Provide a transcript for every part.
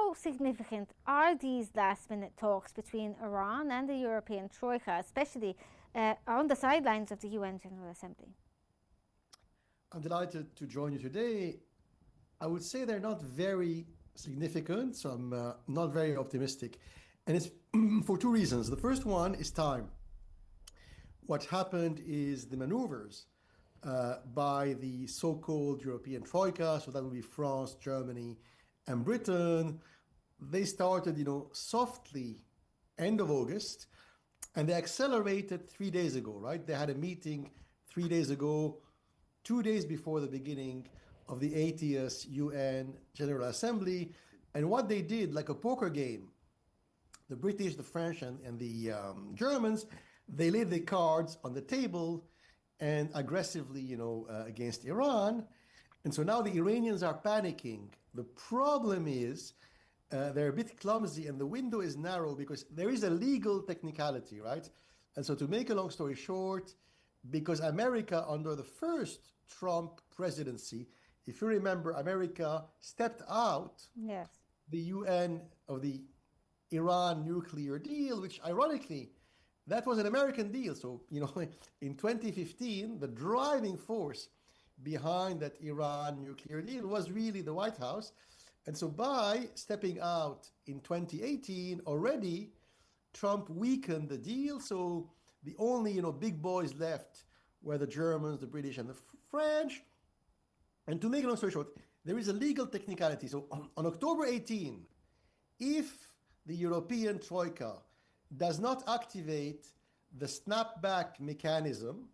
how significant are these last-minute talks between Iran and the European Troika, especially on the sidelines of the UN General Assembly? I'm delighted to join you today. I would say they're not very significant, so I'm not very optimistic. And it's for two reasons. The first one is time. What happened is the maneuvers by the so-called European Troika, so that would be France, Germany, and Britain. They started, softly end of August, and they accelerated 3 days ago, right? They had a meeting 3 days ago, 2 days before the beginning of the 80th UN General Assembly. And what they did, like a poker game, the British, the French, and the Germans, they laid their cards on the table and aggressively, against Iran. And so now the Iranians are panicking. The problem is they're a bit clumsy and the window is narrow because there is a legal technicality, right? And so to make a long story short, because America under the first Trump presidency, if you remember, America stepped out the UN of the Iran nuclear deal, which ironically, that was an American deal. So, in 2015, the driving force behind that Iran nuclear deal was really the White House. And so by stepping out in 2018, already Trump weakened the deal. So the only, big boys left were the Germans, the British, and the French. And to make a long story short, there is a legal technicality. So on October 18, if the European Troika does not activate the snapback mechanism,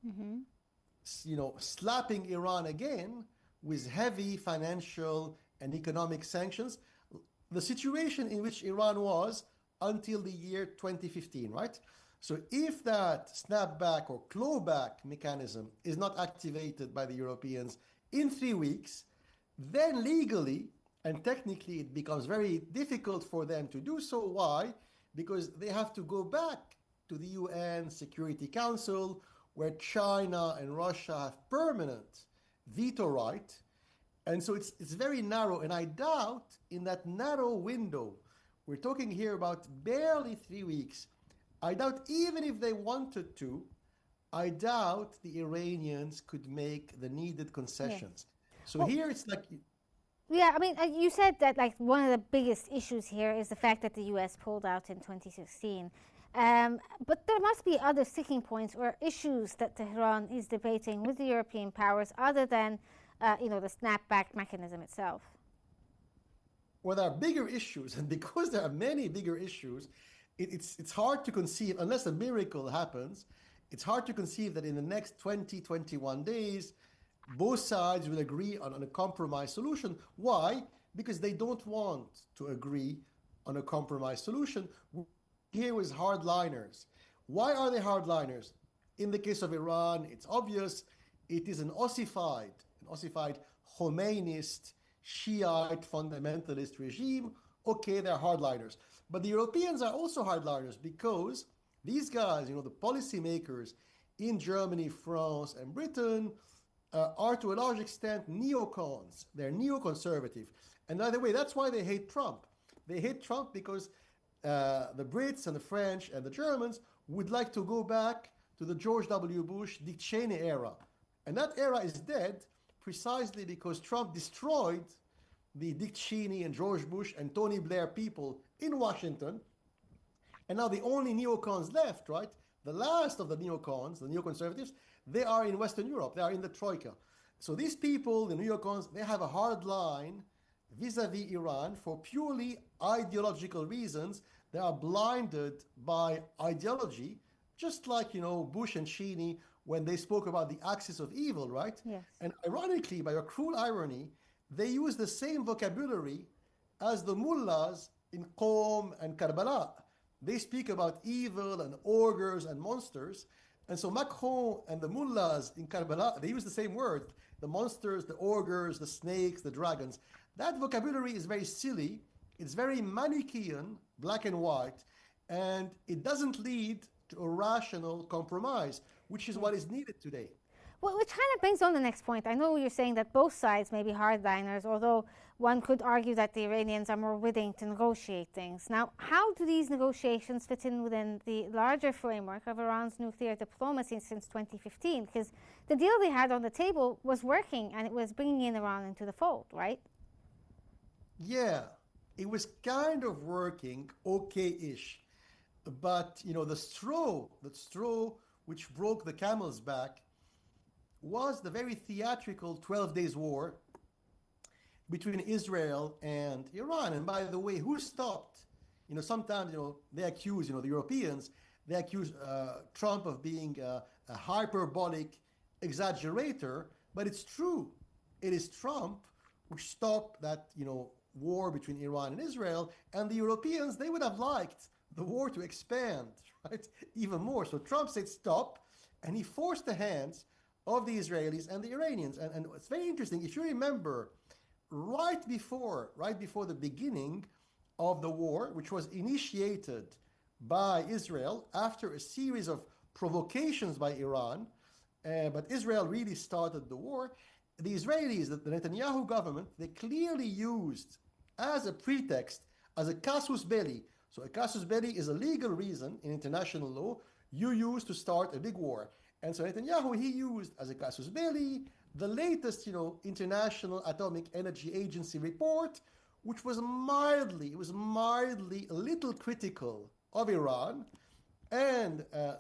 slapping Iran again with heavy financial and economic sanctions, the situation in which Iran was until the year 2015, right? So if that snapback or clawback mechanism is not activated by the Europeans in 3 weeks, then legally and technically it becomes very difficult for them to do so. Why? Because they have to go back to the UN Security Council, where China and Russia have permanent veto right. And so it's very narrow. And I doubt in that narrow window, we're talking here about barely 3 weeks, I doubt even if they wanted to, I doubt the Iranians could make the needed concessions. So here it's like... Yeah, I mean, you said that one of the biggest issues here is the fact that the US pulled out in 2016. But there must be other sticking points or issues that Tehran is debating with the European powers other than, the snapback mechanism itself. Well, there are bigger issues, and because there are many bigger issues, it's hard to conceive, unless a miracle happens, it's hard to conceive that in the next 20, 21 days, both sides will agree on a compromise solution. Why? Because they don't want to agree on a compromise solution. Here with hardliners. Why are they hardliners? In the case of Iran, it's obvious. It is an ossified Khomeiniist, Shiite fundamentalist regime. Okay, they're hardliners. But the Europeans are also hardliners because these guys, the policymakers in Germany, France, and Britain are to a large extent neocons. They're neoconservative. And by the way, that's why they hate Trump. They hate Trump because the Brits and the French and the Germans would like to go back to the George W. Bush, Dick Cheney era. And that era is dead precisely because Trump destroyed the Dick Cheney and George Bush and Tony Blair people in Washington. And now the only neocons left, right? The last of the neocons, the neoconservatives, they are in Western Europe. They are in the Troika. So these people, the neocons, they have a hard line vis-a-vis Iran for purely ideological reasons. They are blinded by ideology, just like, Bush and Cheney when they spoke about the axis of evil, right? Yes. And ironically, by a cruel irony, they use the same vocabulary as the mullahs in Qom and Karbala. They speak about evil and ogres and monsters. And so Macron and the mullahs in Karbala, they use the same word, the monsters, the ogres, the snakes, the dragons. That vocabulary is very silly. It's very Manichaean, black and white, and it doesn't lead to a rational compromise, which is what is needed today. Well, which kind of brings on the next point. I know you're saying that both sides may be hardliners, although one could argue that the Iranians are more willing to negotiate things. Now, how do these negotiations fit in within the larger framework of Iran's nuclear diplomacy since 2015? Because the deal they had on the table was working and it was bringing in Iran into the fold, right? Yeah, it was kind of working okay-ish. But, the straw which broke the camel's back was the very theatrical 12 days war between Israel and Iran. And by the way, who stopped? Sometimes, they accuse, the Europeans, they accuse Trump of being a hyperbolic exaggerator, but it's true. It is Trump who stopped that, war between Iran and Israel, and the Europeans, they would have liked the war to expand, right, even more. So Trump said stop, and he forced the hands of the Israelis and the Iranians. And it's very interesting. If you remember, right before the beginning of the war, which was initiated by Israel after a series of provocations by Iran, but Israel really started the war. The Israelis, the Netanyahu government, they clearly used as a pretext, as a casus belli. So a casus belli is a legal reason in international law you use to start a big war. And so Netanyahu, he used as a casus belli the latest, International Atomic Energy Agency report, which was mildly a little critical of Iran. And the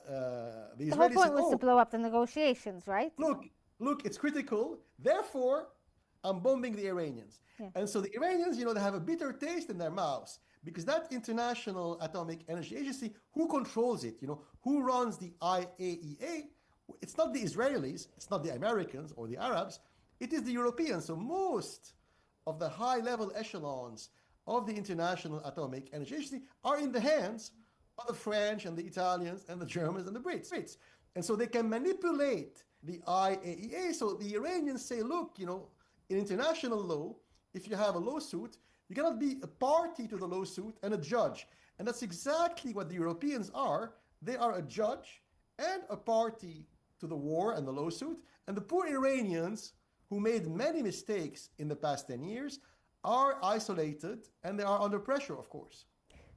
The whole Israelis point said, was to oh, blow up the negotiations, right? look, it's critical. Therefore, I'm bombing the Iranians. Yeah. And so the Iranians, they have a bitter taste in their mouths because that International Atomic Energy Agency, who controls it? Who runs the IAEA? It's not the Israelis, it's not the Americans or the Arabs, it is the Europeans. So most of the high-level echelons of the International Atomic Energy Agency are in the hands of the French and the Italians and the Germans and the Brits. And so they can manipulate the IAEA. So the Iranians say, look, in international law, if you have a lawsuit, you cannot be a party to the lawsuit and a judge. And that's exactly what the Europeans are. They are a judge and a party to the war and the lawsuit. And the poor Iranians, who made many mistakes in the past 10 years, are isolated and they are under pressure, of course.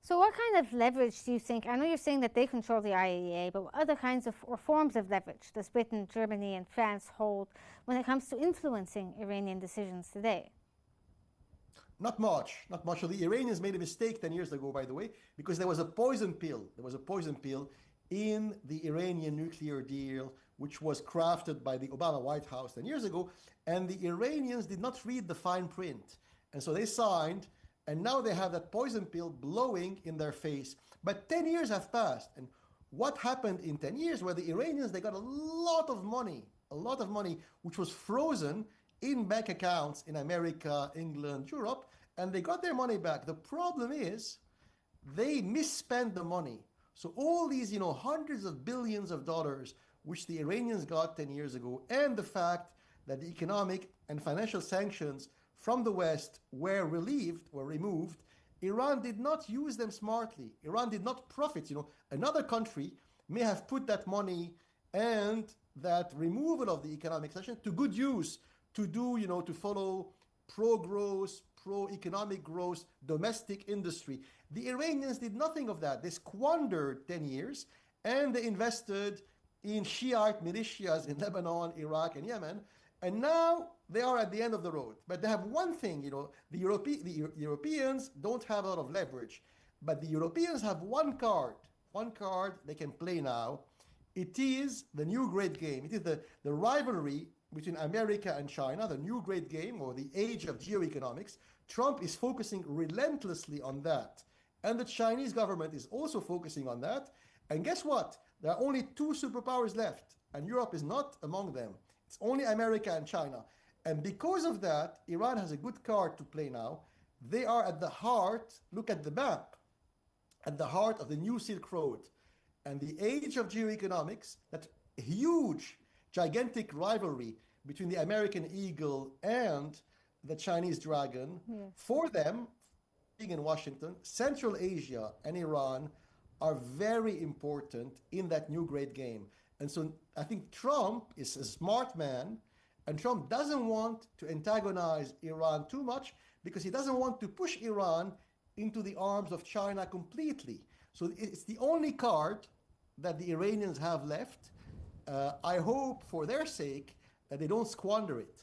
So what kind of leverage do you think, I know you're saying that they control the IAEA, but what other kinds of or forms of leverage does Britain, Germany and France hold when it comes to influencing Iranian decisions today? Not much. So the Iranians made a mistake 10 years ago, by the way, because there was a poison pill. In the Iranian nuclear deal, which was crafted by the Obama White House 10 years ago, and the Iranians did not read the fine print. And so they signed, and now they have that poison pill blowing in their face. But 10 years have passed, and what happened in 10 years? Where the Iranians, they got a lot of money, which was frozen in bank accounts in America, England, Europe, and they got their money back. The problem is they misspent the money. So all these, hundreds of billions of dollars, which the Iranians got 10 years ago, and the fact that the economic and financial sanctions from the West were removed, Iran did not use them smartly. Iran did not profit. Another country may have put that money and that removal of the economic sanctions to good use, to follow pro-growth, pro-economic growth, domestic industry. The Iranians did nothing of that. They squandered 10 years and they invested in Shiite militias in Lebanon, Iraq, and Yemen. And now they are at the end of the road. But they have one thing, the Europeans don't have a lot of leverage. But the Europeans have one card they can play now. It is the new great game. It is the rivalry between America and China, the new great game, or the age of geoeconomics. Trump is focusing relentlessly on that. And the Chinese government is also focusing on that. And guess what? There are only two superpowers left, and Europe is not among them. It's only America and China. And because of that, Iran has a good card to play now. They are at the heart, look at the map, at the heart of the new Silk Road. And the age of geoeconomics, that huge, gigantic rivalry between the American eagle and the Chinese dragon, for them, being in Washington, Central Asia and Iran are very important in that new great game. And so I think Trump is a smart man, and Trump doesn't want to antagonize Iran too much because he doesn't want to push Iran into the arms of China completely. So it's the only card that the Iranians have left. I hope for their sake that they don't squander it.